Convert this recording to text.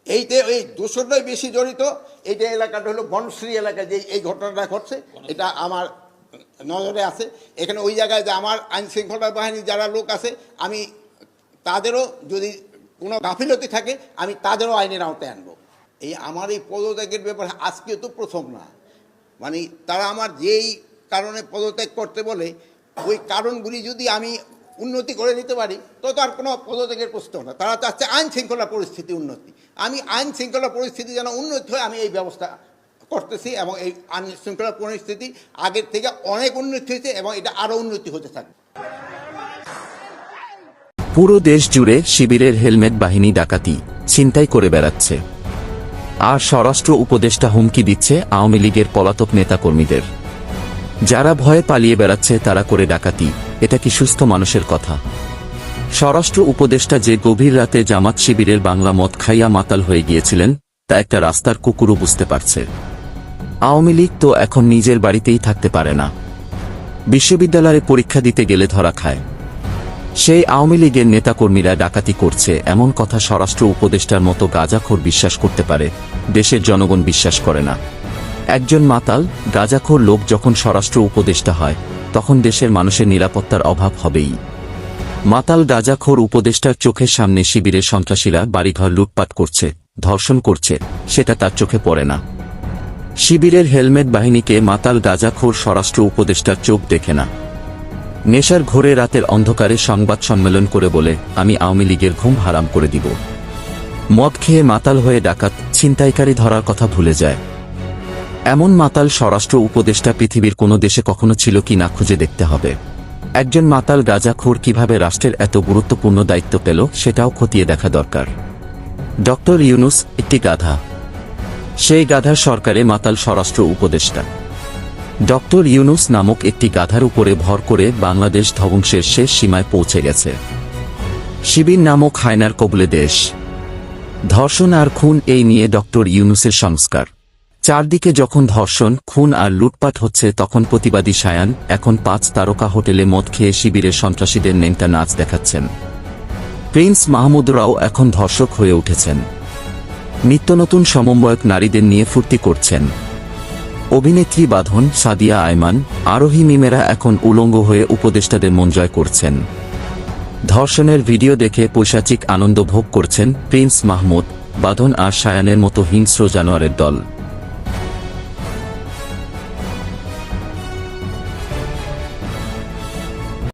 এইতে এই দোষরটাই বেশি জড়িত। এইটা এলাকাটা হলো বনশ্রী এলাকা, যে এই ঘটনাটা ঘটছে এটা আমার নজরে আছে। এখানে ওই জায়গায় যে আমার আইন শৃঙ্খলা বাহিনীর যারা লোক আছে, আমি তাদেরও যদি কোনো গাফিলতি থাকে আমি তাদেরও আইনের আওতায় আনবো। এই আমার এই পদত্যাগের ব্যাপারে আজকে তো প্রথম না, মানে তারা আমার যেই কারণে পদত্যাগ করতে বলে ওই কারণগুলি যদি আমি উন্নতি করে নিতে পারি তো আর কোনো পদত্যাগের প্রশ্ন না। তারা চাচ্ছে আইন শৃঙ্খলা পরিস্থিতি উন্নতি। আমি আইন শৃঙ্খলা পরিস্থিতি যেন উন্নতি হয় আমি এই ব্যবস্থা করতেছি, এবং এই আইন শৃঙ্খলা পরিস্থিতি আগের থেকে অনেক উন্নতি হয়েছে এবং এটা আরও উন্নতি হতে থাকবে। পুরো দেশ জুড়ে শিবিরের হেলমেট বাহিনী ডাকাতি ছিনতাই করে বেড়াচ্ছে, আর স্বরাষ্ট্র উপদেষ্টা হুমকি দিচ্ছে আওয়ামী লীগের পলাতক নেতাকর্মীদের। যারা ভয়ে পালিয়ে বেড়াচ্ছে তারা করে ডাকাতি, এটা কি সুস্থ মানুষের কথা? স্বরাষ্ট্র উপদেষ্টা যে গভীর রাতে জামাত শিবিরের বাংলা মদ খাইয়া মাতাল হয়ে গিয়েছিলেন তা একটা রাস্তার কুকুরও বুঝতে পারছে। আওয়ামী লীগ তো এখন নিজের বাড়িতেই থাকতে পারে না, বিশ্ববিদ্যালয়ে পরীক্ষা দিতে গেলে ধরা খায়। সেই আওয়ামী লীগের নেতাকর্মীরা ডাকাতি করছে এমন কথা স্বরাষ্ট্র উপদেষ্টার মতো গাঁজাখোর বিশ্বাস করতে পারে? দেশের জনগণ বিশ্বাস করে না। একজন মাতাল গাঁজাখোর লোক যখন স্বরাষ্ট্র উপদেষ্টা হয় তখন দেশের মানুষের নিরাপত্তার অভাব হবেই। মাতাল গাঁজাখোর উপদেষ্টার চোখের সামনে শিবিরের সন্ত্রাসীরা বাড়িঘর লুটপাট করছে, ধর্ষণ করছে, সেটা তার চোখে পড়ে না। শিবিরের হেলমেট বাহিনীকে মাতাল গাঁজাখোর স্বরাষ্ট্র উপদেষ্টার চোখ দেখে না। নেশার ঘোরে রাতের অন্ধকারে সংবাদ সম্মেলন করে বলে আমি আওয়ামী লীগের ঘুম হারাম করে দিব। মদ খেয়ে মাতাল হয়ে ডাকাত ছিনতাইকারী ধরার কথা ভুলে যায়। এমন মাতাল স্বরাষ্ট্র উপদেষ্টা পৃথিবীর কোনো দেশে কখনো ছিল কি না খুঁজে দেখতে হবে। একজন মাতাল গাঁজাখোর কিভাবে রাষ্ট্রের এত গুরুত্বপূর্ণ দায়িত্ব পেল সেটাও খতিয়ে দেখা দরকার। ডক্টর ইউনূস একটি গাধা, সেই গাধার সরকারে মাতাল স্বরাষ্ট্র উপদেষ্টা। ডক্টর ইউনূস নামক একটি গাধার উপরে ভর করে বাংলাদেশ ধ্বংসের শেষ সীমায় পৌঁছে গেছে। শিবির নামক হায়নার কবলে দেশ। ধর্ষণ আর খুন এই নিয়ে ডক্টর ইউনূসের সংস্কার। চারদিকে যখন ধর্ষণ, খুন আর লুটপাট হচ্ছে তখন প্রতিবাদী সায়ান এখন 5 তারকা হোটেলে মদ খেয়ে শিবিরের সন্ত্রাসীদের নেংটা নাচ দেখাচ্ছেন। প্রিন্স মাহমুদরাও এখন ধর্ষক হয়ে উঠেছেন। নিত্যনতুন সমন্বয়ক নারীদের নিয়ে ফুর্তি করছেন। অভিনেত্রী বাঁধন, সাদিয়া আয়মান, আরোহী মিমেরা এখন উলঙ্গ হয়ে উপদেষ্টাদের মন জয় করছেন। ধর্ষণের ভিডিও দেখে পৈশাচিক আনন্দ ভোগ করছেন প্রিন্স মাহমুদ, বাঁধন আর সায়ানের মতো হিংস্র জানোয়ারের দল।